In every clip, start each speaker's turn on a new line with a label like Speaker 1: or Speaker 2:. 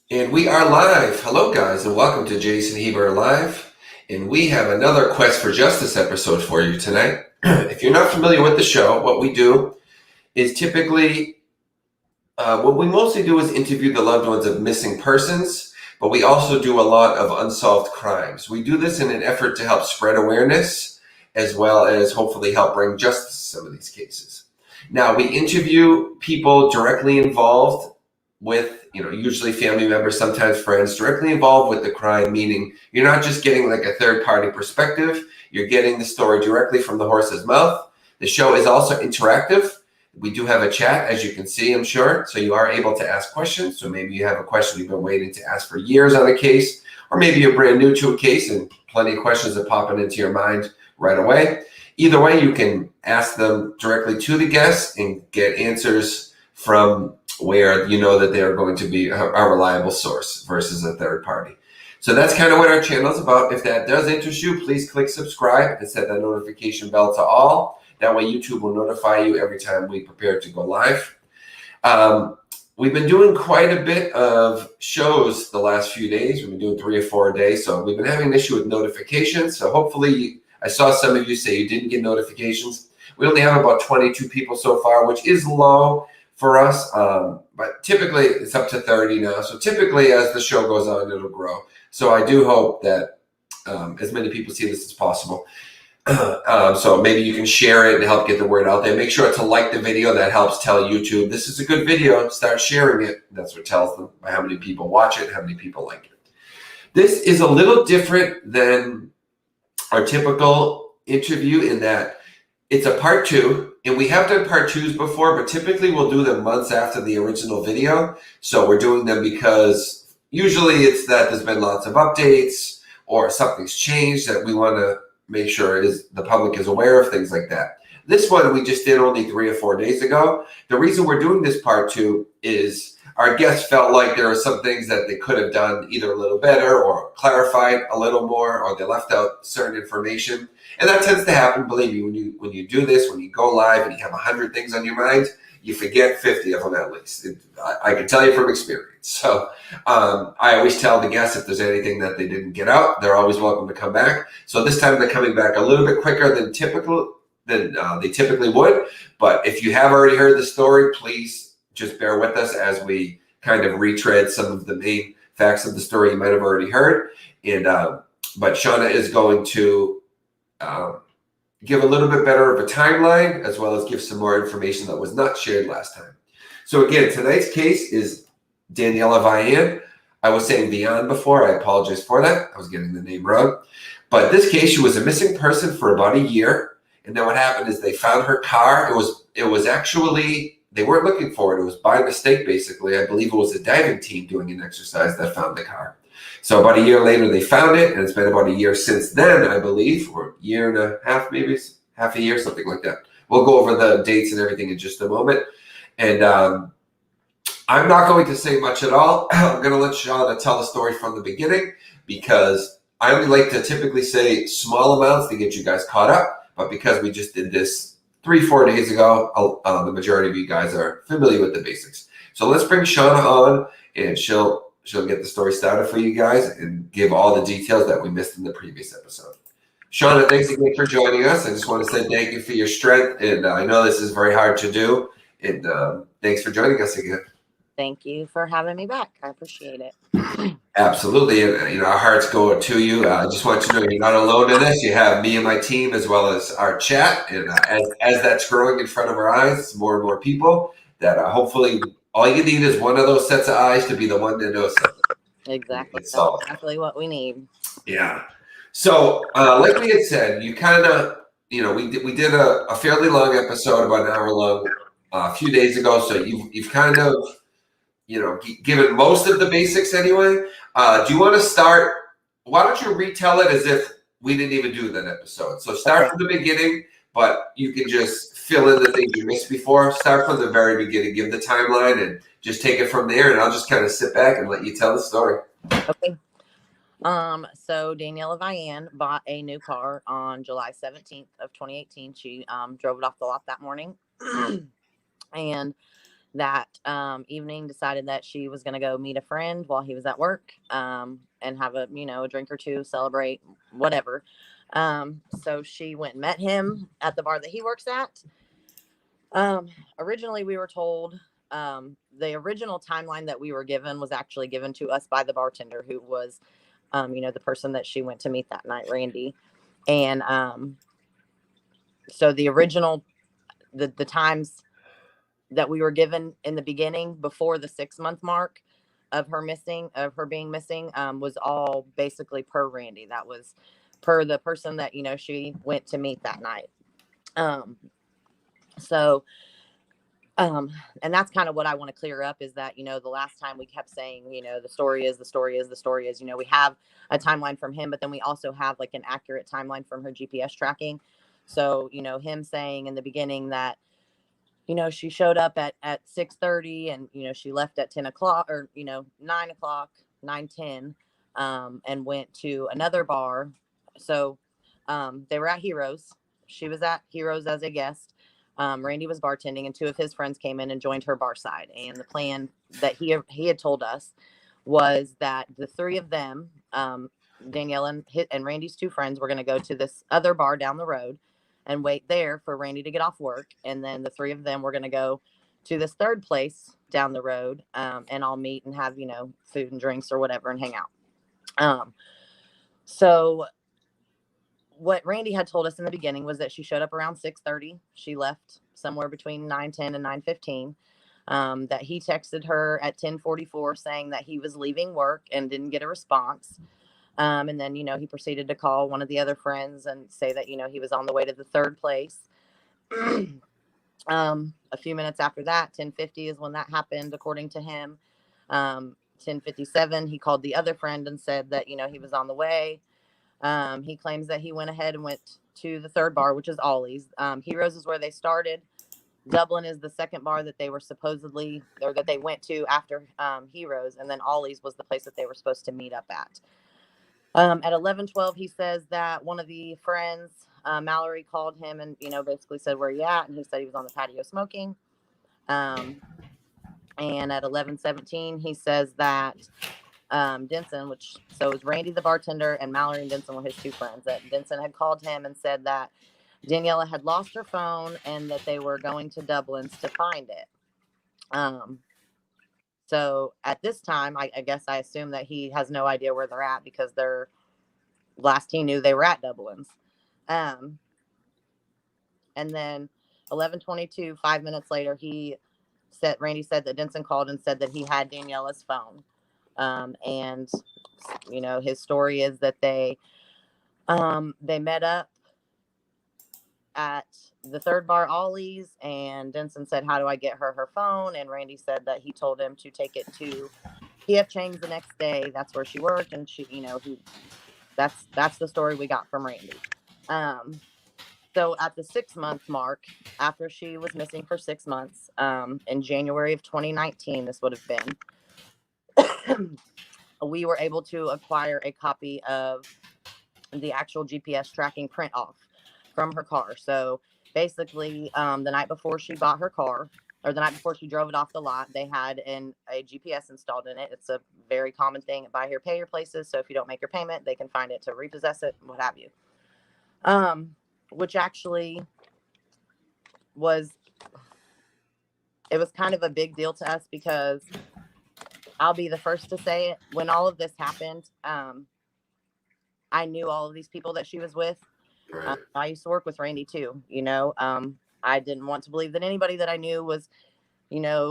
Speaker 1: And we are live. Hello, guys, and welcome to Jason Heber Live. And we have another Quest for Justice episode for you tonight. If you're not familiar with the show, what we do is typically, what we mostly do is interview the loved ones of missing persons, but we also do a lot of unsolved crimes. We do this in an effort to help spread awareness as well as hopefully help bring justice to some of these cases. Now, we interview people directly involved with, usually family members, sometimes friends, directly involved with the crime, meaning you're not just getting like a third party perspective, you're getting the story directly from the horse's mouth. The show is also interactive. We do have a chat, as you can see, I'm sure, so you are able to ask questions. So maybe you have a question you've been waiting to ask for years on a case, or maybe you're brand new to a case and plenty of questions are popping into your mind right away. Either way, you can ask them directly to the guests and get answers from where you know that they are going to be a reliable source versus a third party. So that's kind of what our channel is about. If that does interest you, please click subscribe and set that notification bell to all. That way YouTube will notify you every time we prepare to go live. We've been doing quite a bit of shows the last few days. We've been doing 3 or 4 a day. So we've been having an issue with notifications. So hopefully, I saw some of you say you didn't get notifications. We only have about 22 people so far, which is low for us. But typically it's up to 30 now. So typically as the show goes on, it'll grow. So I do hope that as many people see this as possible. So maybe you can share it and help get the word out there. Make sure to like the video. That helps tell YouTube this is a good video. Start sharing it. That's what tells them by how many people watch it, how many people like it. This is a little different than our typical interview in that it's a part 2, and we have done part 2s before, but typically we'll do them months after the original video. So we're doing them because usually it's that there's been lots of updates or something's changed that we want to make sure the public is aware of, things like that. This one we just did only 3 or 4 days ago. The reason we're doing this part 2 is our guests felt like there were some things that they could have done either a little better or clarified a little more, or they left out certain information. And that tends to happen, believe me, when you do this, when you go live and you have 100 things on your mind, you forget 50 of them at least. I can tell you from experience. So I always tell the guests if there's anything that they didn't get out, they're always welcome to come back. So this time they're coming back a little bit quicker than they typically would. But if you have already heard the story, please just bear with us as we kind of retread some of the main facts of the story you might have already heard. And but Shanna is going to give a little bit better of a timeline, as well as give some more information that was not shared last time. So again, tonight's case is Danniella Vian. I was saying Vian before. I apologize for that. I was getting the name wrong. But this case, she was a missing person for about a year. And then what happened is they found her car. It was actually, they weren't looking for it. It was by mistake, basically. I believe it was a diving team doing an exercise that found the car. So about a year later, they found it, and it's been about a year since then, I believe, or a year and a half, maybe half a year, something like that. We'll go over the dates and everything in just a moment. And I'm not going to say much at all. I'm going to let Shanna tell the story from the beginning, because I only like to typically say small amounts to get you guys caught up. But because we just did this 3-4 days ago, the majority of you guys are familiar with the basics. So let's bring Shanna on, and she'll get the story started for you guys and give all the details that we missed in the previous episode. Shanna, thanks again for joining us. I just want to say thank you for your strength, and I know this is very hard to do, and thanks for joining us again.
Speaker 2: Thank you for having me back. I appreciate it.
Speaker 1: Absolutely, and our hearts go to you. I just want you to know you're not alone in this. You have me and my team, as well as our chat, and as that's growing in front of our eyes, more and more people that hopefully all you need is one of those sets of eyes to be the one that knows something.
Speaker 2: Exactly. That's exactly what we need.
Speaker 1: Yeah. So, like we had said, you kind of, we did a fairly long episode, about an hour long, a few days ago. So you've kind of, given most of the basics anyway. Do you want to start? Why don't you retell it as if we didn't even do that episode? So start from the beginning, but you can just fill in the things you missed before. Start from the very beginning, give the timeline, and just take it from there. And I'll just kind of sit back and let you tell the story.
Speaker 2: Okay. So Danniella Vian bought a new car on July 17th of 2018. She drove it off the lot that morning. And that evening decided that she was going to go meet a friend while he was at work, and have a a drink or two, celebrate, whatever. So she went and met him at the bar that he works at. Originally we were told, the original timeline that we were given was actually given to us by the bartender, who was the person that she went to meet that night, Randy. And so the original the times that we were given in the beginning, before the 6 month mark of her being missing, was all basically per Randy. That was per the person that she went to meet that night. um so and that's kind of what I want to clear up, is that the last time we kept saying, the story is, the story is, the story is, we have a timeline from him, but then we also have like an accurate timeline from her GPS tracking. So him saying in the beginning that she showed up at 6:30, and she left at 10 o'clock, or 9 o'clock, 9:10, and went to another bar. So they were at Heroes. She was at Heroes as a guest. Randy was bartending, and two of his friends came in and joined her bar side. And the plan that he had told us was that the three of them, Danniella and Randy's two friends, were going to go to this other bar down the road and wait there for Randy to get off work. And then the three of them were going to go to this third place down the road, and all meet and have, food and drinks or whatever, and hang out. So what Randy had told us in the beginning was that she showed up around 6:30. She left somewhere between 9:10 and 9:15. That he texted her at 10:44 saying that he was leaving work and didn't get a response. And then, he proceeded to call one of the other friends and say that, he was on the way to the third place. A few minutes after that, 10:50 is when that happened, according to him. 10:57, he called the other friend and said that, he was on the way. He claims that he went ahead and went to the third bar, which is Ollie's. Heroes is where they started. Dublin is the second bar that they were supposedly, or that they went to after Heroes. And then Ollie's was the place that they were supposed to meet up at. At 11:12, he says that one of the friends, Mallory, called him and, basically said, "Where you at?" And he said he was on the patio smoking. And at 11:17, he says that Denson, so it was Randy the bartender, and Mallory and Denson were his two friends, that Denson had called him and said that Danniella had lost her phone and that they were going to Dublin's to find it. So at this time, I guess I assume that he has no idea where they're at, because last he knew, they were at Dublin's. And then 11:22, 5 minutes later, Randy said that Denson called and said that he had Danniella's phone. And his story is that they met up at the third bar, Ollie's, and Denson said, "How do I get her phone?" And Randy said that he told him to take it to PF Chang's the next day. That's where she worked, and that's the story we got from Randy. So at the 6 month mark, after she was missing for 6 months, in January of 2019, this would have been, we were able to acquire a copy of the actual GPS tracking print off from her car. So basically, the night before she bought her car, or the night before she drove it off the lot, they had a GPS installed in it. It's a very common thing at buy here, pay your places. So if you don't make your payment, they can find it to repossess it, what have you. Which actually was kind of a big deal to us, because I'll be the first to say it. When all of this happened, I knew all of these people that she was with.
Speaker 1: Right.
Speaker 2: I used to work with Randy too. I didn't want to believe that anybody that I knew was,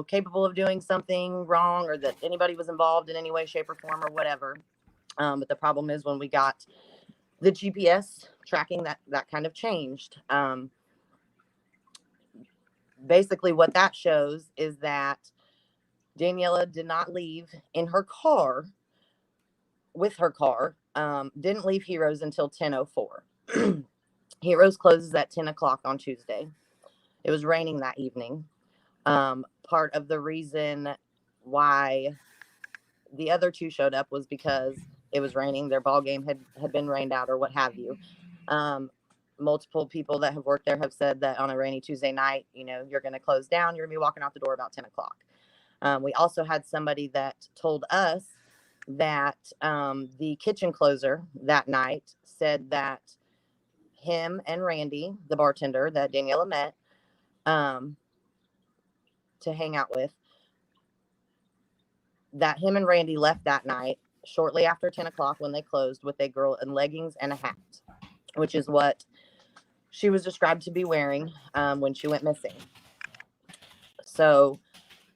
Speaker 2: capable of doing something wrong, or that anybody was involved in any way, shape, or form, or whatever. But the problem is, when we got the GPS tracking, that kind of changed. Basically, what that shows is that Danniella did not leave in her car with her car. Didn't leave Heroes until 10:04. Heroes closes at 10 o'clock on Tuesday. It was raining that evening. Part of the reason why the other two showed up was because it was raining. Their ball game had been rained out, or what have you. multiple people that have worked there have said that on a rainy Tuesday night, you're going to close down. You're going to be walking out the door about 10 o'clock. We also had somebody that told us that the kitchen closer that night said that him and Randy, the bartender that Danniella met to hang out with, that him and Randy left that night shortly after 10 o'clock when they closed with a girl in leggings and a hat, which is what she was described to be wearing when she went missing. So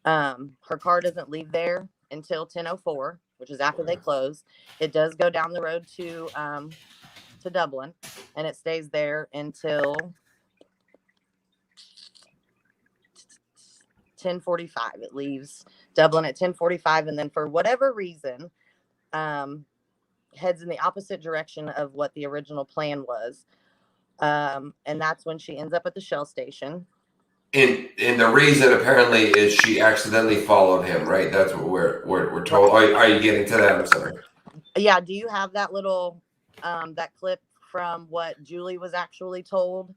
Speaker 2: her car doesn't leave there until 10:04, which is after they close. It does go down the road to Dublin, and it stays there until 10:45. It leaves Dublin at 10:45, and then for whatever reason, heads in the opposite direction of what the original plan was. And that's when she ends up at the Shell station.
Speaker 1: And the reason apparently is she accidentally followed him, right? That's what we're told. Are you getting to that? I'm sorry.
Speaker 2: Yeah. Do you have that little that clip from what Julie was actually told?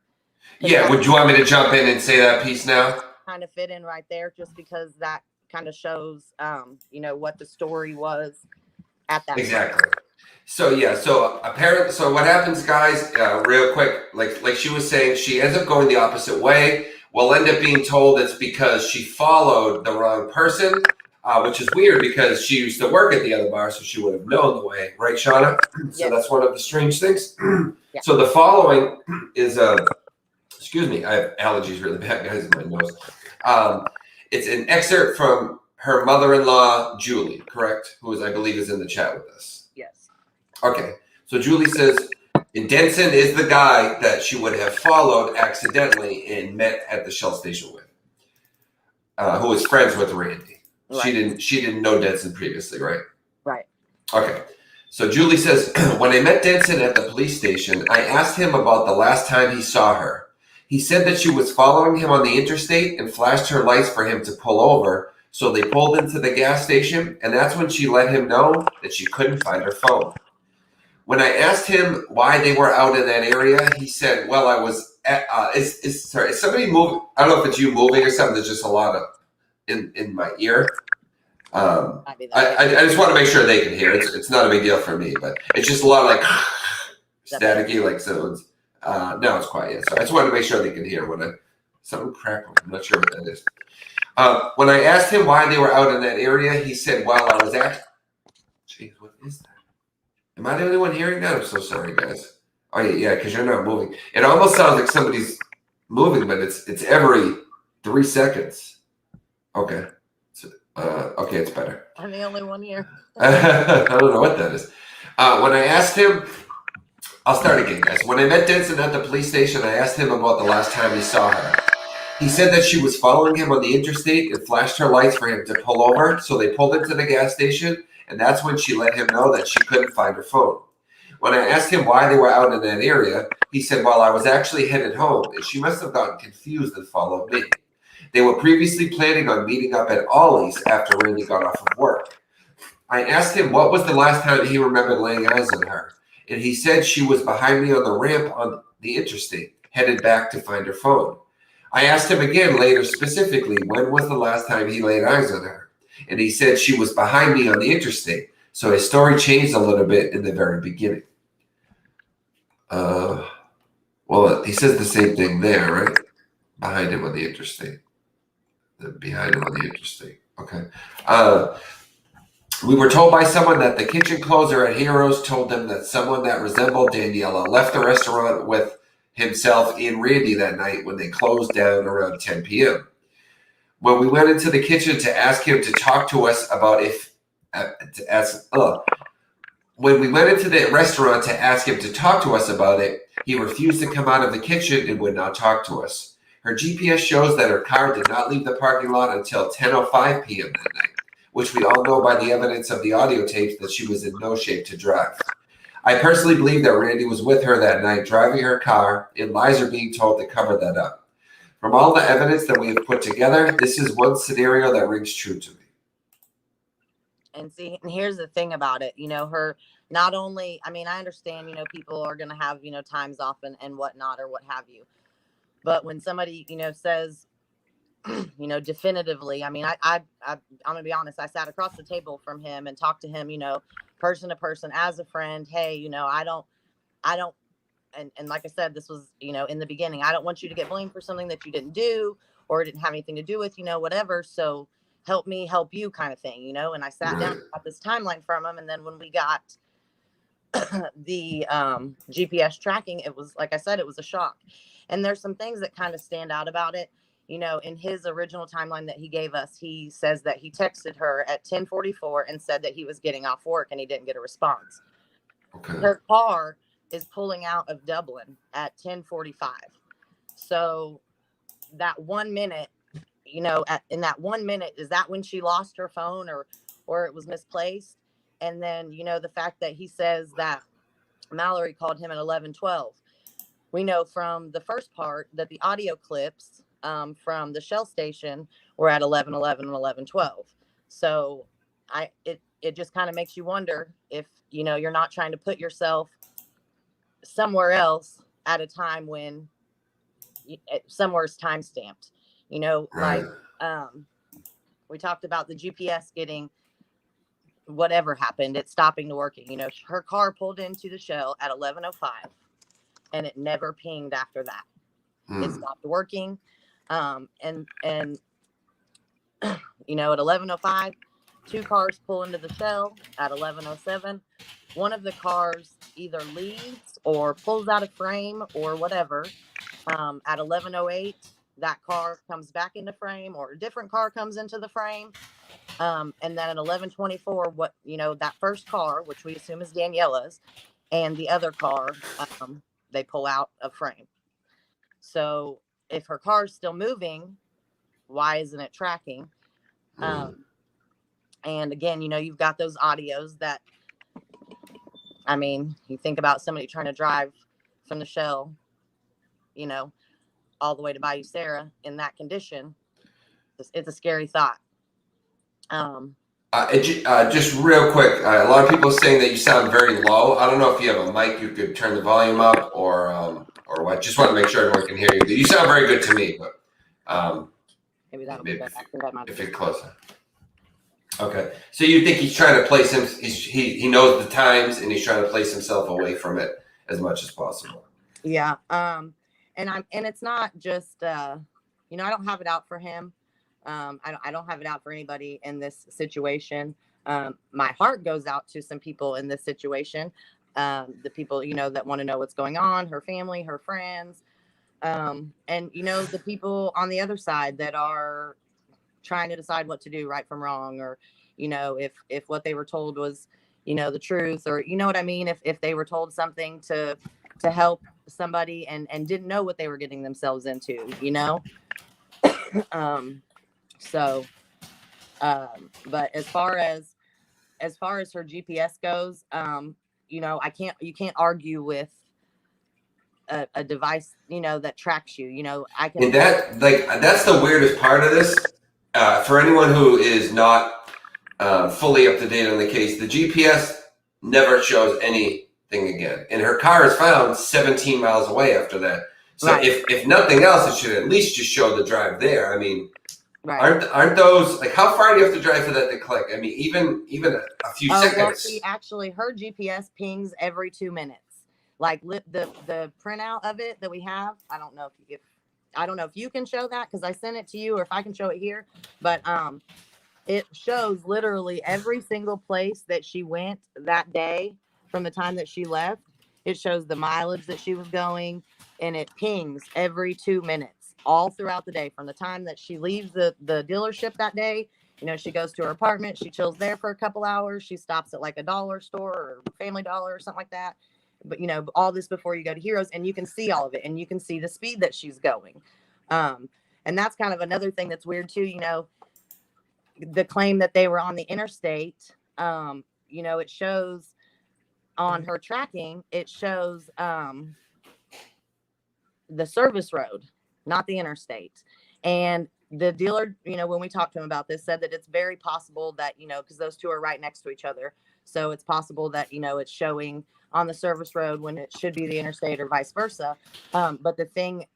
Speaker 1: Yeah. Would you want me to jump in and say that piece now?
Speaker 2: Kind of fit in right there, just because that kind of shows what the story was at that
Speaker 1: exactly
Speaker 2: time.
Speaker 1: So apparently, so what happens, guys, real quick, like she was saying, she ends up going the opposite way. We'll end up being told it's because she followed the wrong person, which is weird because she used to work at the other bar, so she would have known the way, right, Shanna? So that's one of the strange things. Yeah. So the following is excuse me, I have allergies really bad, guys, in my nose. It's an excerpt from her mother-in-law, Julie, correct? Who I believe is in the chat with us.
Speaker 2: Yes.
Speaker 1: Okay. So Julie says, and Denson is the guy that she would have followed accidentally and met at the Shell station with, who was friends with Randy. Right. She didn't know Denson previously, right?
Speaker 2: Right.
Speaker 1: Okay. So Julie says, when I met Denson at the police station, I asked him about the last time he saw her. He said that she was following him on the interstate and flashed her lights for him to pull over. So they pulled into the gas station, and that's when she let him know that she couldn't find her phone. When I asked him why they were out in that area, he said, well, I was at, is somebody moving? I don't know if it's you moving or something. There's just a lot of in my ear. I just want to make sure they can hear. It's not a big deal for me, but it's just a lot of like staticky, like sounds. Now it's quiet. Yeah. So I just wanted to make sure they can hear when something crackled. I'm not sure what that is. When I asked him why they were out in that area, he said, well, I was at... Jeez, what is that? Am I the only one hearing that? I'm so sorry, guys. Oh, yeah, because you're not moving. It almost sounds like somebody's moving, but it's every 3 seconds. Okay. Okay, it's better.
Speaker 2: I'm the only one here.
Speaker 1: I don't know what that is. When I asked him... I'll start again, guys. When I met Denson at the police station, I asked him about the last time he saw her. He said that she was following him on the interstate and flashed her lights for him to pull over, so they pulled into the gas station, and that's when she let him know that she couldn't find her phone. When I asked him why they were out in that area, he said, well, I was actually headed home, and she must have gotten confused and followed me. They were previously planning on meeting up at Ollie's after Randy got off of work. I asked him what was the last time he remembered laying eyes on her, and he said she was behind me on the ramp on the interstate, headed back to find her phone. I asked him again later specifically when was the last time he laid eyes on her, and he said she was behind me on the interstate, so his story changed a little bit in the very beginning. Well, he says the same thing there, right? Behind him on the interstate. Behind him on the interstate. Okay. We were told by someone that the kitchen closer at Heroes told them that someone that resembled Danniella left the restaurant with himself and Randy that night when they closed down around 10 p.m. When we went into the kitchen to ask him to talk to us about when we went into the restaurant to ask him to talk to us about it, he refused to come out of the kitchen and would not talk to us. Her GPS shows that her car did not leave the parking lot until 10:05 p.m. that night, which we all know by the evidence of the audio tapes that she was in no shape to drive. I personally believe that Randy was with her that night driving her car, and lies are being told to cover that up. From all the evidence that we have put together, this is one scenario that rings true to me.
Speaker 2: And see, and here's the thing about it, her not only, I mean, I understand, people are going to have, times off and whatnot or what have you. But when somebody, says, definitively, I mean, I'm going to be honest, I sat across the table from him and talked to him, person to person as a friend. Hey, I don't, and like I said, this was, in the beginning, I don't want you to get blamed for something that you didn't do or didn't have anything to do with, whatever. So help me help you kind of thing, and I sat down, got this timeline from him. And then when we got the GPS tracking, it was, like I said, it was a shock. And there's some things that kind of stand out about it. In his original timeline that he gave us, he says that he texted her at 10:44 and said that he was getting off work and he didn't get a response.
Speaker 1: Okay.
Speaker 2: Her car is pulling out of Dublin at 10:45. So that 1 minute, in that 1 minute, is that when she lost her phone or it was misplaced? And then, the fact that he says that Mallory called him at 11:12. We know from the first part that the audio clips from the Shell station were at 11:11 and 11:12. So it just kind of makes you wonder if, you're not trying to put yourself somewhere else at a time when somewhere's time stamped,
Speaker 1: Right.
Speaker 2: like we talked about the GPS getting whatever happened, it's stopping to working. Her car pulled into the Shell at 11:05 and it never pinged after that. It stopped working. And at 11:05, two cars pull into the Shell. At 11:07, one of the cars either leaves or pulls out of frame or whatever. At 11:08, that car comes back into frame, or a different car comes into the frame. And then at 11:24, that first car, which we assume is Danniella's, and the other car, they pull out of frame. So if her car's still moving, why isn't it tracking? And again, you've got those audios that, I mean, you think about somebody trying to drive from the Shell, all the way to Bayou Sarah in that condition. It's a scary thought.
Speaker 1: Just real quick, a lot of people are saying that you sound very low. I don't know if you have a mic you could turn the volume up or what. Just want to make sure everyone can hear you. You sound very good to me, but
Speaker 2: maybe that'll be better. I think I might
Speaker 1: if it's closer. Okay, so you think he's trying to place him? He knows the times and he's trying to place himself away from it as much as possible.
Speaker 2: Yeah. And it's not just I don't have it out for him. I don't have it out for anybody in this situation. My heart goes out to some people in this situation. The people, that want to know what's going on, her family, her friends, and, the people on the other side that are trying to decide what to do, right from wrong, or, if what they were told was, the truth, or, what I mean? If they were told something to help somebody and didn't know what they were getting themselves into, So, but as far as her GPS goes, you can't argue with a device, that tracks you. I can.
Speaker 1: And that's the weirdest part of this. For anyone who is not fully up to date on the case, the GPS never shows anything again, and her car is found 17 miles away after that. So
Speaker 2: Right.
Speaker 1: if nothing else, it should at least just show the drive there. I mean.
Speaker 2: Right.
Speaker 1: Aren't those, like, how far do you have to drive for that to click? I mean, even a few seconds.
Speaker 2: Well, see, actually, her GPS pings every 2 minutes. Like the printout of it that we have. I don't know if you can show that because I sent it to you, or if I can show it here. But it shows literally every single place that she went that day from the time that she left. It shows the mileage that she was going, and it pings every 2 minutes all throughout the day from the time that she leaves the dealership that day. She goes to her apartment, she chills there for a couple hours, she stops at like a dollar store or Family Dollar or something like that. But all this before you go to Heroes, and you can see all of it, and you can see the speed that she's going. And that's kind of another thing that's weird too. The claim that they were on the interstate, it shows on her tracking, it shows the service road, not the interstate. And the dealer, when we talked to him about this, said that it's very possible that, because those two are right next to each other. So it's possible that, it's showing on the service road when it should be the interstate or vice versa. But the thing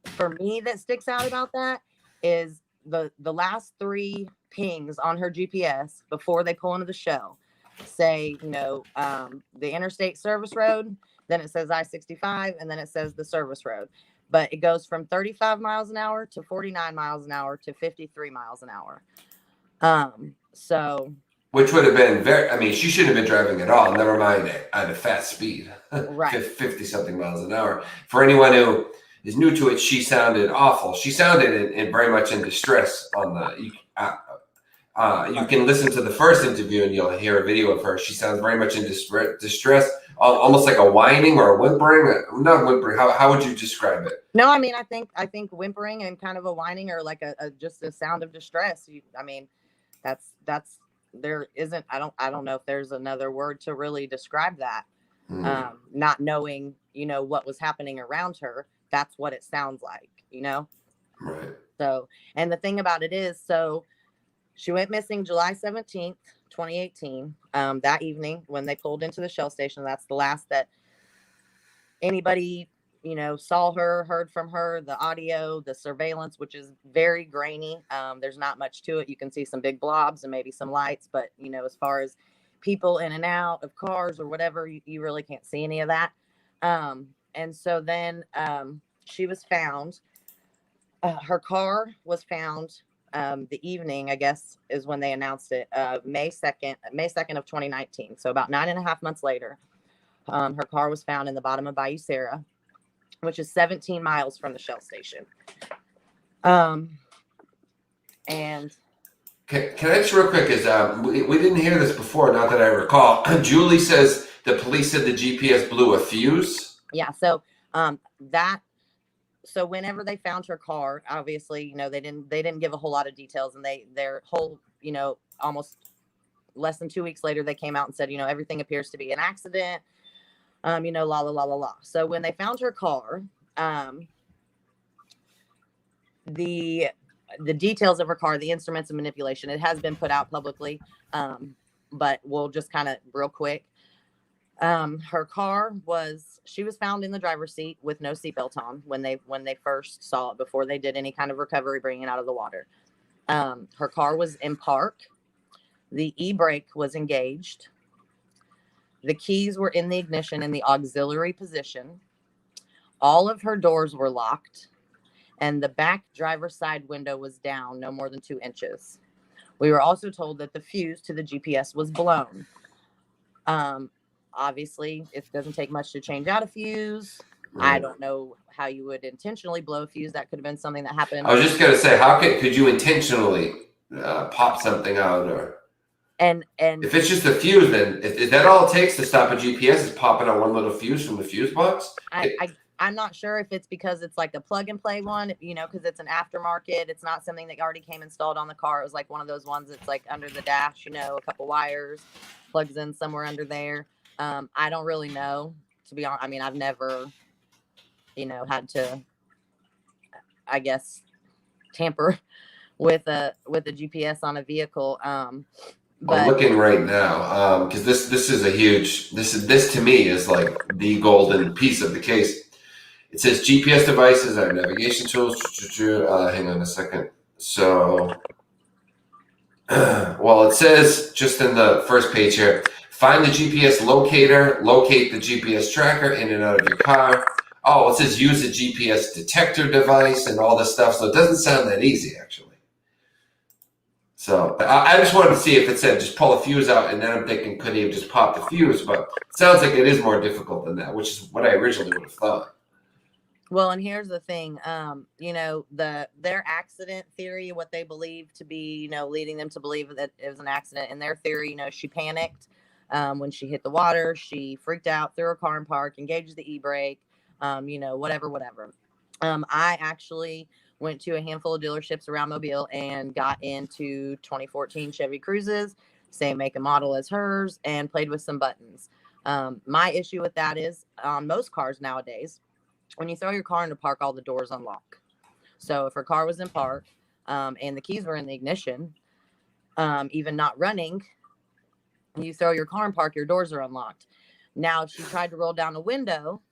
Speaker 2: for me that sticks out about that is the last three pings on her GPS before they pull into the show say, the interstate service road, then it says I-65, and then it says the service road. But it goes from 35 miles an hour to 49 miles an hour to 53 miles an hour. So.
Speaker 1: Which would have been she shouldn't have been driving at all, never mind at a fast speed.
Speaker 2: Right.
Speaker 1: 50 something miles an hour. For anyone who is new to it, she sounded awful. She sounded in very much in distress on the, you can listen to the first interview and you'll hear a video of her. She sounds very much in distress, almost like a whining or a whimpering. Not whimpering. How would you describe it?
Speaker 2: No, I think whimpering and kind of a whining or like just a sound of distress. That's there isn't. I don't know if there's another word to really describe that. Not knowing, what was happening around her. That's what it sounds like,
Speaker 1: Right.
Speaker 2: So, and the thing about it is, so she went missing July 17th, 2018. That evening when they pulled into the Shell station, that's the last that anybody, saw her, heard from her. The audio, the surveillance, which is very grainy. There's not much to it. You can see some big blobs and maybe some lights, but as far as people in and out of cars or whatever, you really can't see any of that. And so then she was found. Her car was found the evening, I guess, is when they announced it, May 2nd of 2019. So about 9.5 months later, her car was found in the bottom of Bayou Sara, which is 17 miles from the Shell station. And
Speaker 1: can I just real quick, is we didn't hear this before, not that I recall. Julie says the police said the GPS blew a fuse.
Speaker 2: Yeah, so so whenever they found her car, obviously, they didn't give a whole lot of details, and their whole, almost less than 2 weeks later, they came out and said, everything appears to be an accident. La la la la la. So when they found her car, the details of her car, the instruments of manipulation, it has been put out publicly, but we'll just kind of real quick. Her car she was found in the driver's seat with no seatbelt on when they first saw it, before they did any kind of recovery, bringing it out of the water. Her car was in park. The e-brake was engaged. The keys were in the ignition in the auxiliary position. All of her doors were locked, and the back driver's side window was down no more than 2 inches. We were also told that the fuse to the GPS was blown. Obviously, it doesn't take much to change out a fuse. Right. I don't know how you would intentionally blow a fuse. That could have been something that happened.
Speaker 1: I was just going to say, how could you intentionally pop something out? Or and if it's just a fuse, then is that all it takes to stop a GPS is popping out one little fuse from the fuse box?
Speaker 2: I'm not sure if it's because it's like a plug and play one, because it's an aftermarket. It's not something that already came installed on the car. It was like one of those ones that's like under the dash, a couple wires, plugs in somewhere under there. I don't really know, to be honest. I mean, I've never, had to, I guess, tamper with a GPS on a vehicle. But
Speaker 1: I'm looking right now, because this is a huge, this to me is like the golden piece of the case. It says GPS devices are navigation tools. Hang on a second. So, well, it says just in the first page here, find the GPS locator, locate the GPS tracker in and out of your car. Oh, it says use a GPS detector device and all this stuff. So it doesn't sound that easy, actually. So I just wanted to see if it said just pull a fuse out, and then I'm thinking, could he have just popped the fuse? But it sounds like it is more difficult than that, which is what I originally would have thought.
Speaker 2: Well, and here's the thing, their accident theory, what they believe to be, leading them to believe that it was an accident. In their theory, she panicked when she hit the water. She freaked out, threw her car in park, engaged the e-brake, whatever. I actually went to a handful of dealerships around Mobile and got into 2014 Chevy Cruises, same make and model as hers, and played with some buttons. My issue with that is on most cars nowadays, when you throw your car into park, all the doors unlock. So if her car was in park, and the keys were in the ignition, even not running. You throw your car in park, your doors are unlocked. Now, if she tried to roll down a window,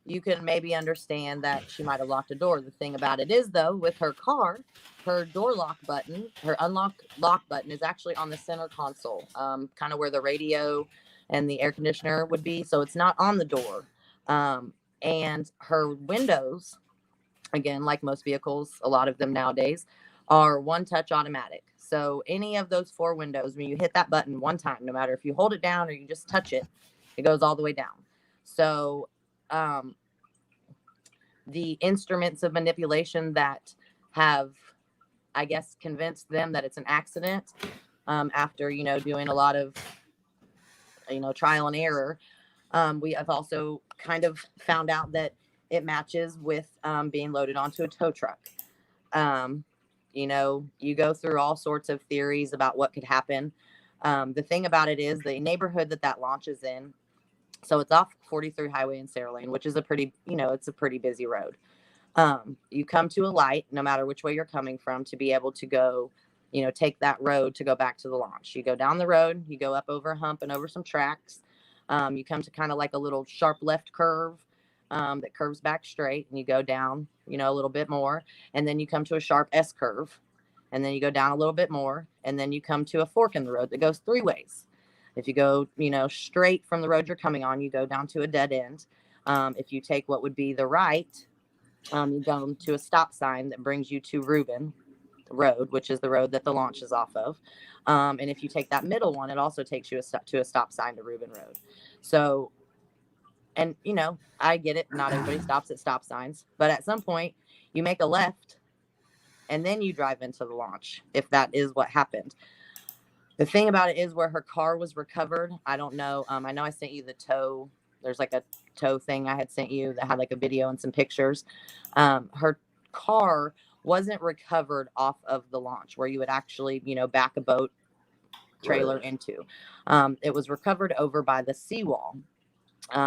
Speaker 2: you can maybe understand that she might have locked a door. The thing about it is, though, with her car, her door lock button, her unlock lock button is actually on the center console, kind of where the radio and the air conditioner would be. So it's not on the door. And her windows, again, like most vehicles, a lot of them nowadays, are one touch automatic. So any of those four windows, when you hit that button one time, no matter if you hold it down or you just touch it, it goes all the way down. So the instruments of manipulation that have, I guess, convinced them that it's an accident, after, doing a lot of, trial and error, we have also kind of found out that it matches with being loaded onto a tow truck. You go through all sorts of theories about what could happen. The thing about it is the neighborhood that launches in. So it's off 43 Highway in Sarah Lane, which is a pretty busy road. You come to a light, no matter which way you're coming from, to be able to go, take that road to go back to the launch. You go down the road, you go up over a hump and over some tracks. You come to kind of like a little sharp left curve that curves back straight, and you go down, a little bit more, and then you come to a sharp S curve, and then you go down a little bit more, and then you come to a fork in the road that goes three ways. If you go, straight from the road you're coming on, you go down to a dead end. If you take what would be the right, you go to a stop sign that brings you to Reuben Road, which is the road that the launch is off of. And if you take that middle one, it also takes you to a stop sign to Reuben Road. So, and I get it. Not everybody stops at stop signs, but at some point you make a left and then you drive into the launch, if that is what happened. The thing about it is where her car was recovered. I don't know. I know I sent you the tow. There's like a tow thing I had sent you that had like a video and some pictures. Her car wasn't recovered off of the launch where you would actually, back a boat trailer into. It was recovered over by the seawall,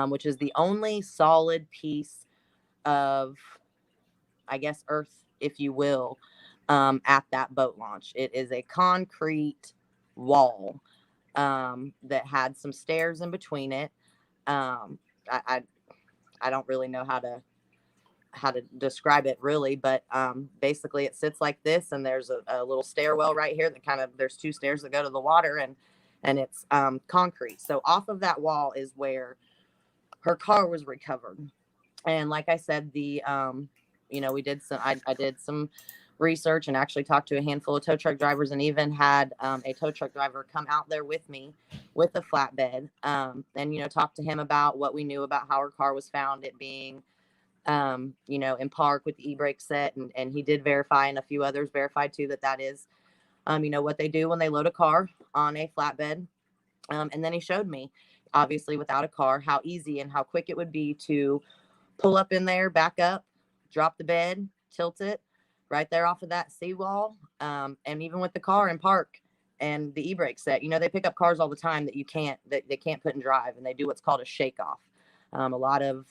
Speaker 2: which is the only solid piece of, I guess, earth, if you will, at that boat launch. It is a concrete wall that had some stairs in between it. I don't really know how to describe it really, but basically it sits like this, and there's a little stairwell right here that there's two stairs that go to the water, and it's concrete. So off of that wall is where her car was recovered. And like I said, we did I did some research and actually talked to a handful of tow truck drivers, and even had a tow truck driver come out there with me with a flatbed, and talk to him about what we knew about how her car was found, it being in park with the e-brake set, and he did verify, and a few others verified too, that is what they do when they load a car on a flatbed. And then he showed me, obviously without a car, how easy and how quick it would be to pull up in there, back up, drop the bed, tilt it right there off of that seawall. And even with the car in park and the e-brake set, they pick up cars all the time that they can't put in drive, and they do what's called a shake off. A lot of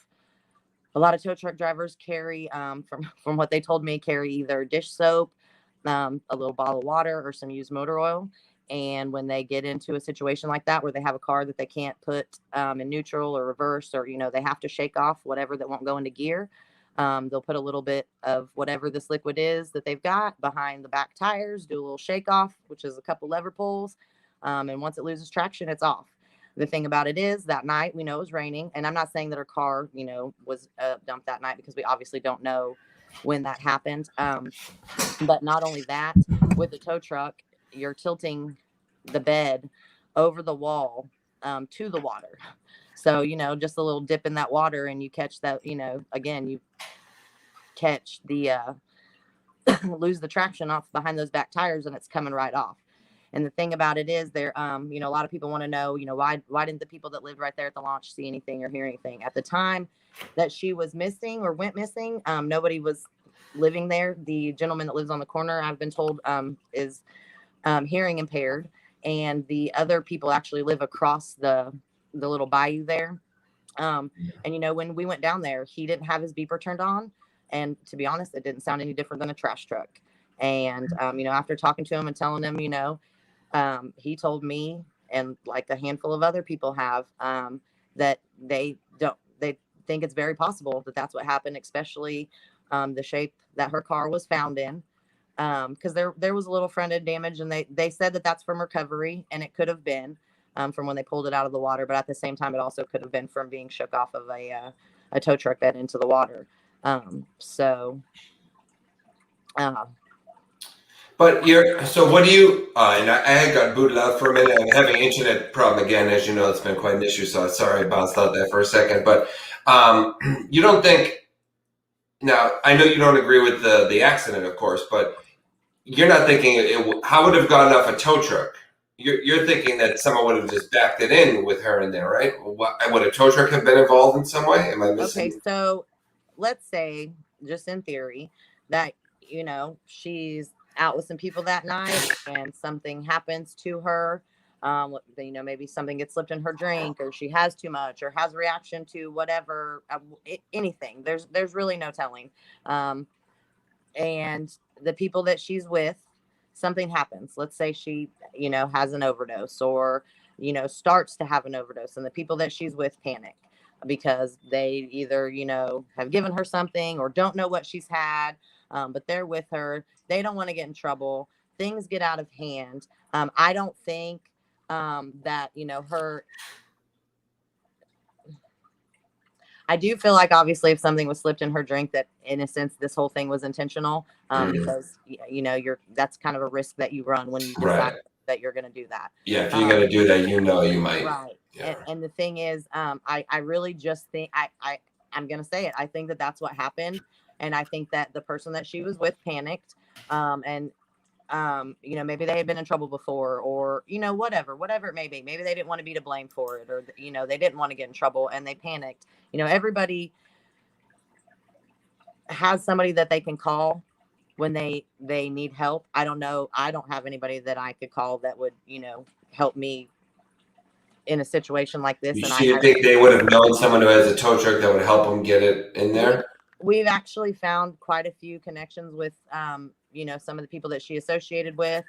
Speaker 2: tow truck drivers carry, from what they told me, carry either dish soap, a little bottle of water, or some used motor oil. And when they get into a situation like that, where they have a car that they can't put in neutral or reverse, or, they have to shake off whatever that won't go into gear, they'll put a little bit of whatever this liquid is that they've got behind the back tires, do a little shake off, which is a couple lever pulls. And once it loses traction, it's off. The thing about it is that night, we know it was raining, and I'm not saying that her car, was dumped that night, because we obviously don't know when that happened. But not only that, with the tow truck, you're tilting the bed over the wall to the water. So, just a little dip in that water, and you catch that, again, you catch the lose the traction off behind those back tires, and it's coming right off. And the thing about it is, there, a lot of people want to know, why didn't the people that lived right there at the launch see anything or hear anything? At the time that she was missing or went missing, nobody was living there. The gentleman that lives on the corner, I've been told, is hearing impaired, and the other people actually live across the little bayou there. And when we went down there, he didn't have his beeper turned on, and to be honest, it didn't sound any different than a trash truck. And, after talking to him and telling him, he told me and like a handful of other people have, that they think it's very possible that that's what happened, especially the shape that her car was found in. Because there was a little front-end damage, and they said that that's from recovery, and it could have been from when they pulled it out of the water, but at the same time, it also could have been from being shook off of a tow truck bed into the water. So,
Speaker 1: But so what do you, and I had got booted out for a minute. I'm having internet problem again. As you know, it's been quite an issue. So sorry I bounced out there for a second. But you don't think, now I know you don't agree with the accident, of course, but you're not thinking how would have gotten off a tow truck? You're thinking that someone would have just backed it in with her in there, right? Would a tow truck have been involved in some way? Am I missing?
Speaker 2: okay, so let's say, just in theory, that she's out with some people that night and something happens to her. Maybe something gets slipped in her drink, or she has too much, or has a reaction to whatever, anything. There's really no telling. And the people that she's with, something happens. Let's say she, has an overdose, or, starts to have an overdose, and the people that she's with panic because they either, have given her something or don't know what she's had, but they're with her. They don't want to get in trouble. Things get out of hand. I don't think that, I do feel like, obviously, if something was slipped in her drink, that in a sense this whole thing was intentional, because that's kind of a risk that you run when you decide that you're going to do that.
Speaker 1: Yeah, if you're going to do that, you might.
Speaker 2: Right. Yeah. And the thing is, I really just think I'm going to say it. I think that that's what happened, and I think that the person that she was with panicked, and maybe they had been in trouble before, or whatever it may be. Maybe they didn't want to be to blame for it, or they didn't want to get in trouble and they panicked. Everybody has somebody that they can call when they need help. I don't know. I don't have anybody that I could call that would help me in a situation like this.
Speaker 1: And you think they would have known someone who has a tow truck that would help them get it in there?
Speaker 2: We've actually found quite a few connections with, some of the people that she associated with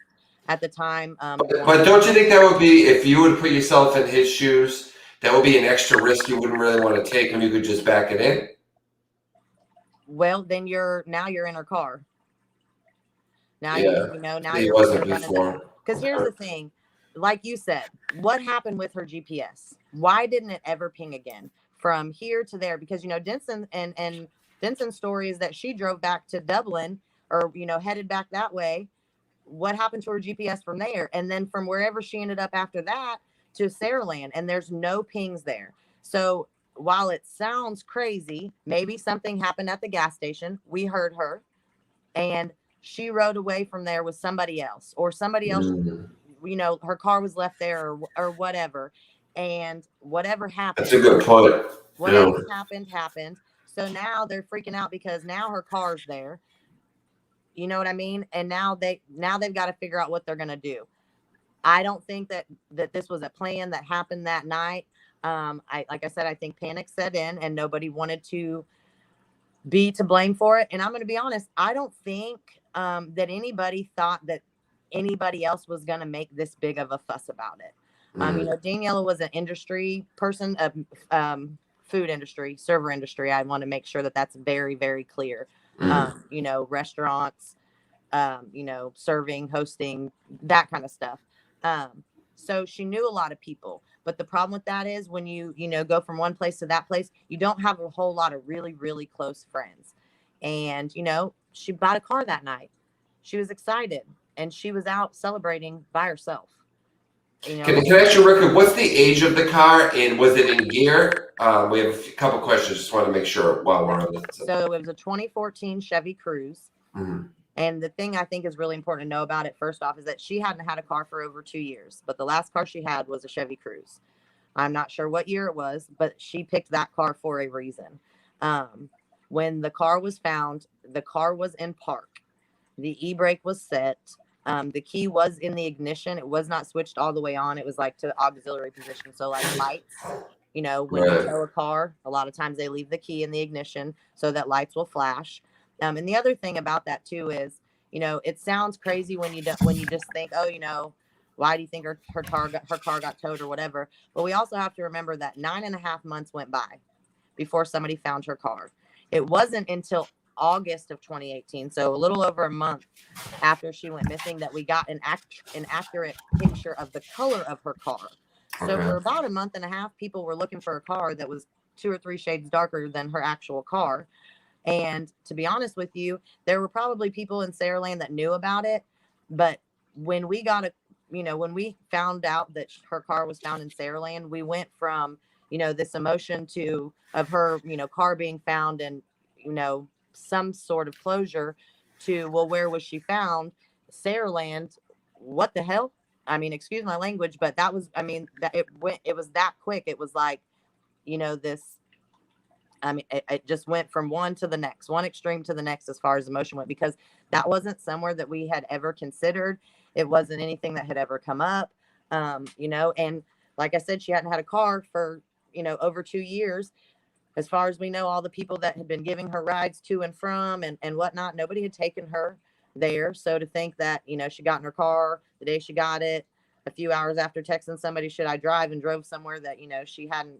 Speaker 2: at the time.
Speaker 1: But don't you think that would be, if you would put yourself in his shoes, that would be an extra risk you wouldn't really want to take when you could just back it in?
Speaker 2: Well, then you're in her car. Now
Speaker 1: he wasn't before.
Speaker 2: Because here's the thing, like you said, what happened with her GPS? Why didn't it ever ping again from here to there? Because Denson and Denson's story is that she drove back to Dublin, or headed back that way. What happened to her GPS from there? And then from wherever she ended up after that to Saraland, and there's no pings there. So while it sounds crazy, maybe something happened at the gas station. We heard her, and she rode away from there with somebody else, or somebody else, her car was left there, or whatever. And whatever happened.
Speaker 1: That's a good point.
Speaker 2: Whatever happened. So now they're freaking out because now her car's there. You know what I mean? And now they've got to figure out what they're going to do. I don't think that this was a plan that happened that night. Like I said, I think panic set in and nobody wanted to be to blame for it. And I'm going to be honest, I don't think that anybody thought that anybody else was going to make this big of a fuss about it. Danniella was an industry person, food industry, server industry. I want to make sure that that's very, very clear. Restaurants, serving, hosting, that kind of stuff. So she knew a lot of people, but the problem with that is when you go from one place to that place, you don't have a whole lot of really, really close friends. And, she bought a car that night. She was excited and she was out celebrating by herself.
Speaker 1: Can I ask you, Rick, what's the age of the car, and was it in gear? We have a couple questions. Just want to make sure while we're on this.
Speaker 2: So it was a 2014 Chevy Cruze.
Speaker 1: Mm-hmm.
Speaker 2: And the thing I think is really important to know about it, first off, is that she hadn't had a car for over 2 years, but the last car she had was a Chevy Cruze. I'm not sure what year it was, but she picked that car for a reason. When the car was found, the car was in park. The e-brake was set. The key was in the ignition. It was not switched all the way on. It was like to the auxiliary position. So like lights, when you tow a car, a lot of times they leave the key in the ignition so that lights will flash. And the other thing about that too is, it sounds crazy when you just think, oh, why do you think her car got towed or whatever? But we also have to remember that 9.5 months went by before somebody found her car. It wasn't until August of 2018, so a little over a month after she went missing, that we got an accurate picture of the color of her car. So
Speaker 1: Okay.
Speaker 2: for about a month and a half, people were looking for a car that was 2 or 3 shades darker than her actual car. And to be honest with you, there were probably people in Saraland that knew about it. But when we when we found out that her car was found in Saraland, we went from, this emotion of her, car being found and, some sort of closure to, well, where was she found? Saraland, what the hell? I mean, excuse my language, but that was, that it was that quick. It was like, this, it just went from one to the next, one extreme to the next as far as emotion went, because that wasn't somewhere that we had ever considered. It wasn't anything that had ever come up, and like I said, she hadn't had a car for, over 2 years. As far as we know, all the people that had been giving her rides to and from and whatnot, nobody had taken her there. So to think that, she got in her car the day she got it, a few hours after texting somebody, should I drive, and drove somewhere that, she hadn't,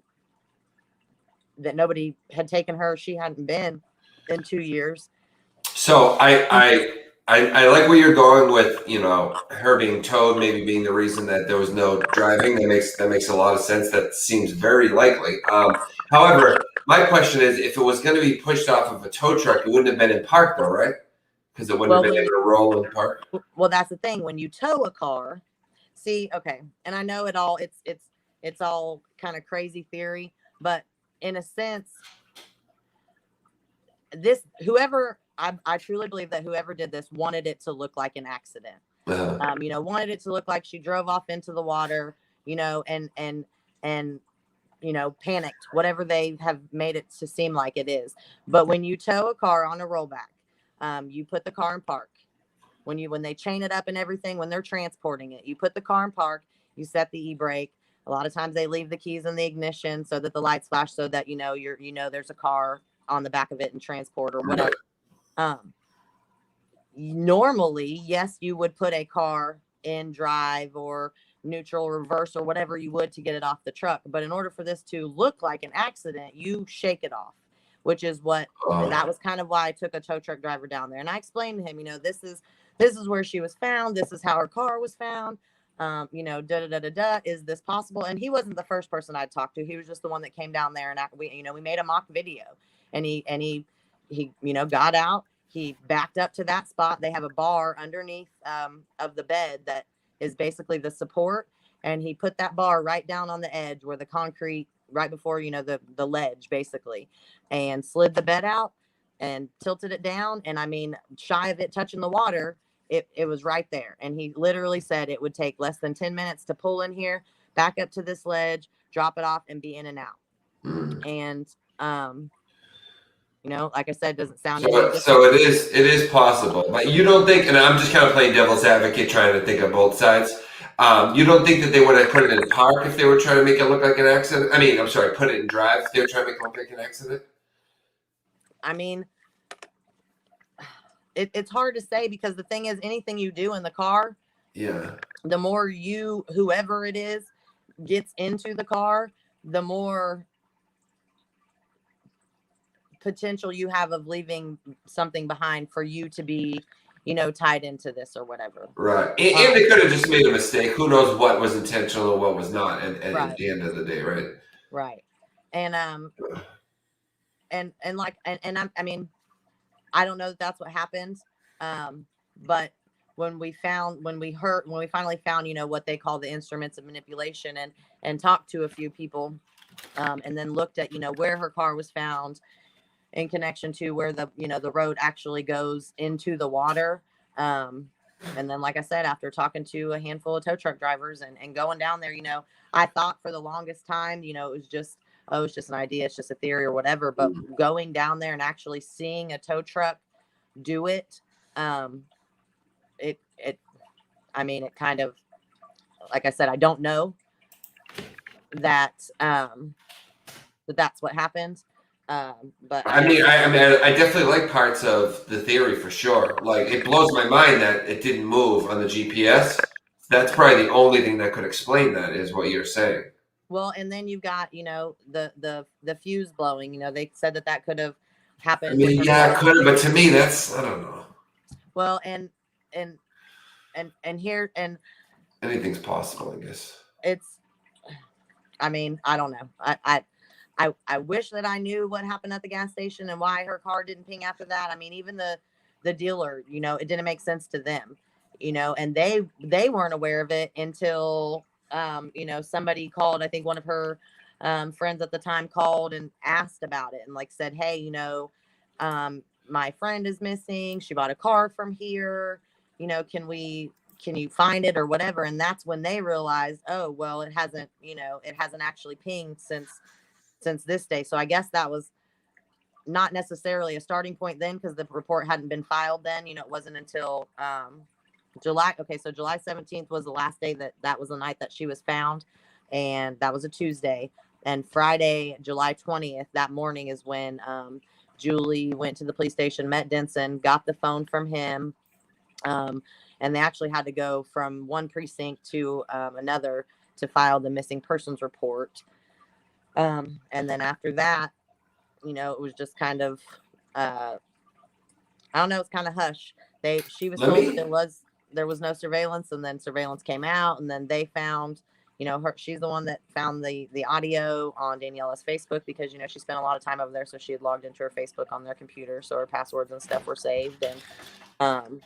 Speaker 2: that nobody had taken her, she hadn't been in 2 years.
Speaker 1: So I like where you're going with, her being towed, maybe being the reason that there was no driving. That makes a lot of sense. That seems very likely. However, my question is, if it was going to be pushed off of a tow truck, it wouldn't have been in park though, right? Because it wouldn't
Speaker 2: Well,
Speaker 1: have been able to roll in park.
Speaker 2: well, that's the thing. When you tow a car, see, okay, and I know it's all kind of crazy theory, but in a sense, I truly believe that whoever did this wanted it to look like an accident. Wanted it to look like she drove off into the water, and panicked, whatever they have made it to seem like it is. But when you tow a car on a rollback, you put the car in park. When they chain it up and everything, when they're transporting it, you put the car in park, you set the e-brake. A lot of times they leave the keys in the ignition so that the lights flash, so that there's a car on the back of it and transport or whatever. Normally, yes, you would put a car in drive or neutral, reverse, or whatever you would to get it off the truck. But in order for this to look like an accident, you shake it off, which is what that was kind of why I took a tow truck driver down there. And I explained to him, this is where she was found. This is how her car was found. Da da da da da. Is this possible? And he wasn't the first person I'd talked to. He was just the one that came down there, and we made a mock video, and he got out. He backed up to that spot. They have a bar underneath of the bed that is basically the support. And he put that bar right down on the edge where the concrete, right before, the ledge basically, and slid the bed out and tilted it down. And I mean, shy of it touching the water, it was right there. And he literally said it would take less than 10 minutes to pull in here, back up to this ledge, drop it off, and be in and out. And, like I said, it doesn't sound
Speaker 1: so it is possible, but you don't think, and I'm just kind of playing devil's advocate, trying to think of both sides. You don't think that they would have put it in park if they were trying to make it look like an accident? I mean, I'm sorry, put it in drive if they were trying to make it look like an accident?
Speaker 2: I mean, it's hard to say, because the thing is, anything you do in the car, the more whoever it is, gets into the car, the more potential you have of leaving something behind for you to be, tied into this or whatever.
Speaker 1: Right. And they could have just made a mistake. Who knows what was intentional and what was not at the end of the day, right?
Speaker 2: Right. And I mean, I don't know that that's what happened. But when we finally found, what they call the instruments of manipulation, and talked to a few people, and then looked at, where her car was found in connection to where the road actually goes into the water. And then, like I said, after talking to a handful of tow truck drivers and going down there, I thought for the longest time, it was just an idea, it's just a theory or whatever. But going down there and actually seeing a tow truck do it, it kind of, like I said, I don't know that that's what happened. But
Speaker 1: I mean, I definitely like parts of the theory for sure. Like, it blows my mind that it didn't move on the GPS. That's probably the only thing that could explain that is what you're saying.
Speaker 2: well, and then you've got, the fuse blowing. They said that could have
Speaker 1: I
Speaker 2: happened with
Speaker 1: mean,
Speaker 2: her
Speaker 1: yeah, it
Speaker 2: car.
Speaker 1: could have, but to me, that's, I don't know.
Speaker 2: Well, and here, and
Speaker 1: Anything's possible, I guess.
Speaker 2: it's, I mean, I don't know. I wish that I knew what happened at the gas station and why her car didn't ping after that. I mean, even the dealer, it didn't make sense to them, and they weren't aware of it until somebody called. I think one of her friends at the time called and asked about it and like said, hey, my friend is missing. She bought a car from here. Can you find it or whatever? And that's when they realized, oh, well, it hasn't actually pinged since this day. So I guess that was not necessarily a starting point then, because the report hadn't been filed then. It wasn't until July. Okay, so July 17th was the last day that was the night that she was found, and that was a Tuesday. And Friday, July 20th, that morning is when Julie went to the police station, met Denson, got the phone from him, and they actually had to go from one precinct to another to file the missing persons report. And then after that, it was just kind of, I don't know, it's kind of hush. She was
Speaker 1: Let
Speaker 2: told that
Speaker 1: me,
Speaker 2: there was no surveillance, and then surveillance came out, and then they found, she's the one that found the audio on Danniella's Facebook, because, she spent a lot of time over there. So she had logged into her Facebook on their computer. So her passwords and stuff were saved. And,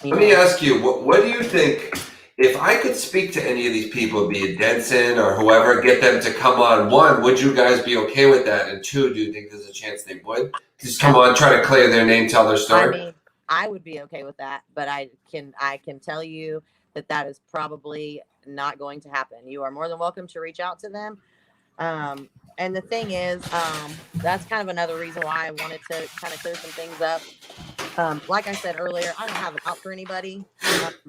Speaker 1: let me ask you, what do you think? If I could speak to any of these people, be it Denson or whoever, get them to come on, one, would you guys be okay with that? And two, do you think there's a chance they would? Just come on, try to clear their name, tell their
Speaker 2: I
Speaker 1: story?
Speaker 2: mean, I would be okay with that, but I can tell you that is probably not going to happen. You are more than welcome to reach out to them. And the thing is, that's kind of another reason why I wanted to kind of clear some things up. Like I said earlier, I don't have it out for anybody,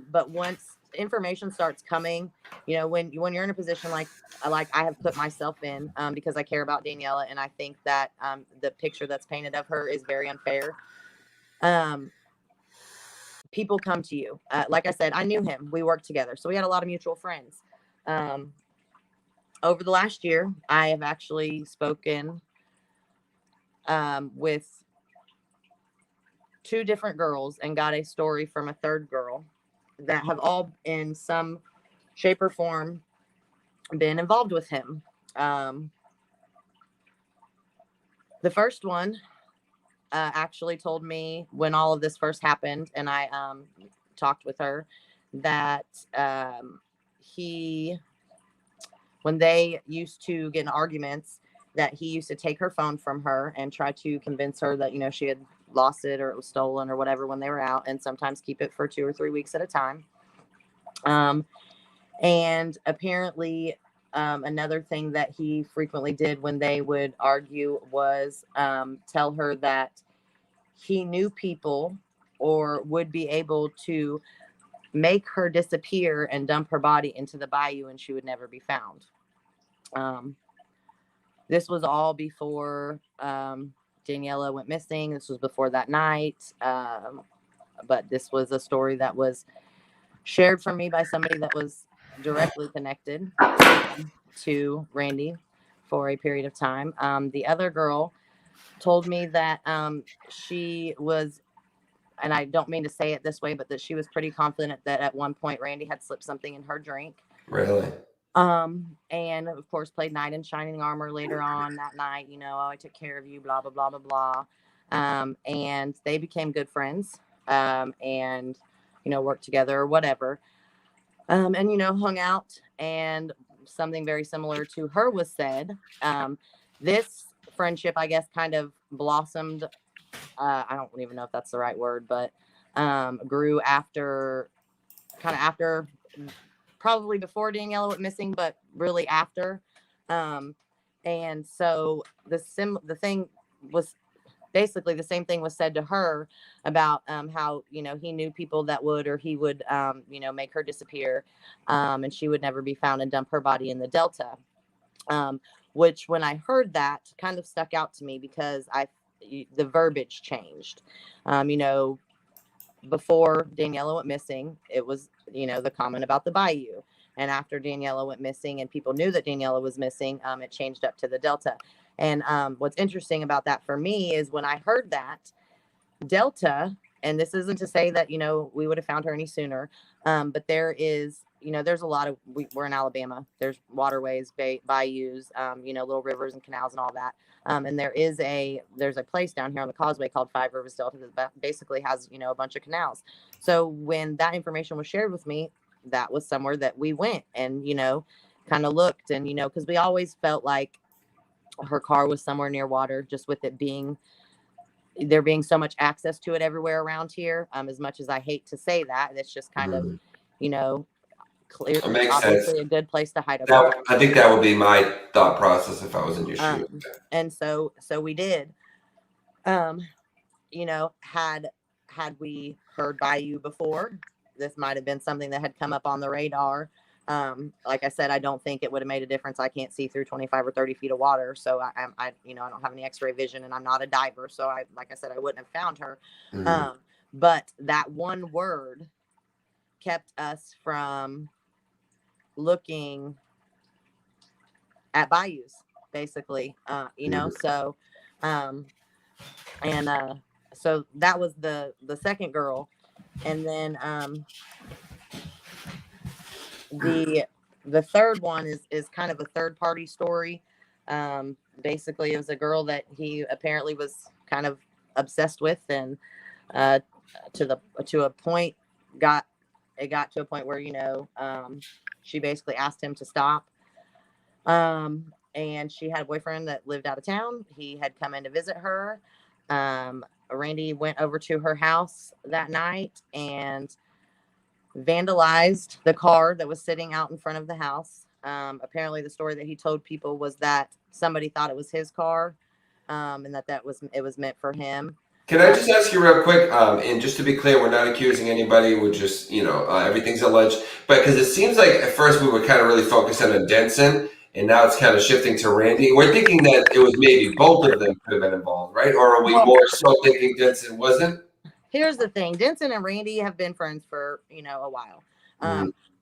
Speaker 2: but once information starts coming, when you're in a position like I have put myself in, because I care about Danniella, and I think that the picture that's painted of her is very unfair. Um, People come to you. Like I said, I knew him. We worked together, so we had a lot of mutual friends. Um, Over the last year, I have actually spoken with two different girls and got a story from a third girl that have all, in some shape or form, been involved with him. The first one actually told me when all of this first happened, and I talked with her, that when they used to get in arguments, that he used to take her phone from her and try to convince her that, she had lost it or it was stolen or whatever when they were out, and sometimes keep it for 2 or 3 weeks at a time. And apparently, another thing that he frequently did when they would argue was tell her that he knew people or would be able to make her disappear and dump her body into the bayou, and she would never be found. This was all before Danniella went missing. This was before that night. But this was a story that was shared from me by somebody that was directly connected to Randy for a period of time. The other girl told me that she was, and I don't mean to say it this way, but that she was pretty confident that at one point Randy had slipped something in her drink.
Speaker 1: Really?
Speaker 2: And of course played knight in shining armor later on that night, oh, I took care of you, blah, blah, blah, blah, blah. And they became good friends, and, worked together or whatever. And, hung out, and something very similar to her was said. This friendship, I guess, kind of blossomed. I don't even know if that's the right word, but grew after, probably before Danniella went missing, but really after. And so the thing was basically the same thing was said to her about how, he knew people that would, or he would, make her disappear, and she would never be found and dump her body in the Delta. which when I heard that kind of stuck out to me because the verbiage changed. You know, before Danniella went missing, it was, you know, the comment about the bayou. And after Danniella went missing and people knew that Danniella was missing, it changed up to the Delta. And what's interesting about that for me is when I heard that Delta, and this isn't to say that, you know, we would have found her any sooner, but there is, you know, there's a lot of, we're in Alabama, there's waterways, bayous, you know, little rivers and canals and all that. And there's a place down here on the causeway called Five Rivers Delta that basically has, you know, a bunch of canals. So when that information was shared with me, that was somewhere that we went and, you know, kind of looked and, you know, because we always felt like her car was somewhere near water, just with it being there being so much access to it everywhere around here. As much as I hate to say that, it's just kind of, you know, clear,
Speaker 1: It makes sense.
Speaker 2: obviously a good place to hide a car.
Speaker 1: I think that would be my thought process if I was in your shoes.
Speaker 2: And so we did. You know, had we heard Bayou before, this might have been something that had come up on the radar. Like I said, I don't think it would have made a difference. I can't see through 25 or 30 feet of water. So I you know, I don't have any x-ray vision and I'm not a diver. So like I said, I wouldn't have found her. But that one word kept us from looking at bayous, basically, you know, so, so that was the second girl. And then, the third one is kind of a third party story. Basically it was a girl that he apparently was kind of obsessed with, and to a point got to a point where, you know, she basically asked him to stop. And she had a boyfriend that lived out of town. He had come in to visit her. Randy went over to her house that night and vandalized the car that was sitting out in front of the house. Apparently the story that he told people was that somebody thought it was his car, and it was meant for him.
Speaker 1: Can I just ask you real quick, and just to be clear, we're not accusing anybody, we're just, you know, everything's alleged, but because it seems like at first we were kind of really focusing on Denson, and now it's kind of shifting to Randy. We're thinking that it was maybe both of them could have been involved, right? Or are we more so thinking Denson wasn't?
Speaker 2: Here's the thing. Denson and Randy have been friends for, you know, a while.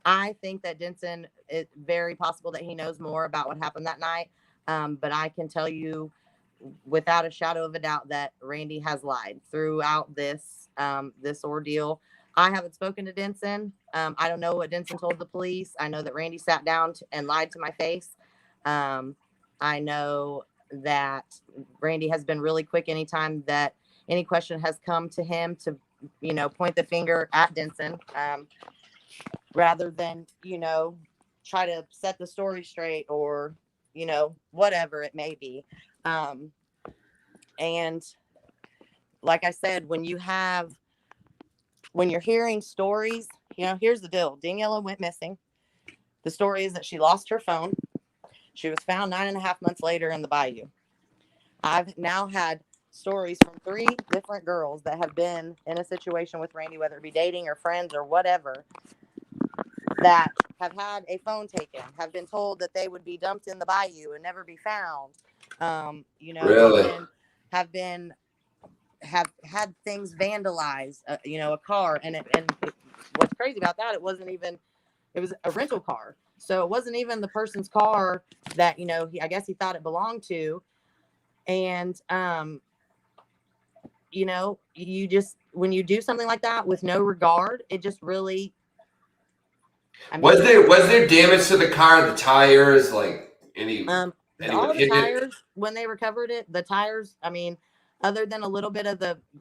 Speaker 2: I think that Denson, it's very possible that he knows more about what happened that night. But I can tell you without a shadow of a doubt that Randy has lied throughout this ordeal. I haven't spoken to Denson. I don't know what Denson told the police. I know that Randy sat down and lied to my face. I know that Randy has been really quick anytime that any question has come to him to, you know, point the finger at Denson, rather than, you know, try to set the story straight or, you know, whatever it may be. And like I said, when you're hearing stories, you know, here's the deal. Danniella went missing. The story is that she lost her phone. She was found 9.5 months later in the bayou. I've now had stories from 3 different girls that have been in a situation with Randy, whether it be dating or friends or whatever, that have had a phone taken, have been told that they would be dumped in the bayou and never be found. You know,
Speaker 1: Really?
Speaker 2: have had things vandalized, you know, a car. And what's crazy about that, it was a rental car. So it wasn't even the person's car that, you know, I guess he thought it belonged to. And, you know, when you do something like that with no regard, it just really, I mean,
Speaker 1: was there damage to the car, the tires, like
Speaker 2: all the tires, when they recovered it, the tires, I mean, other than a little bit of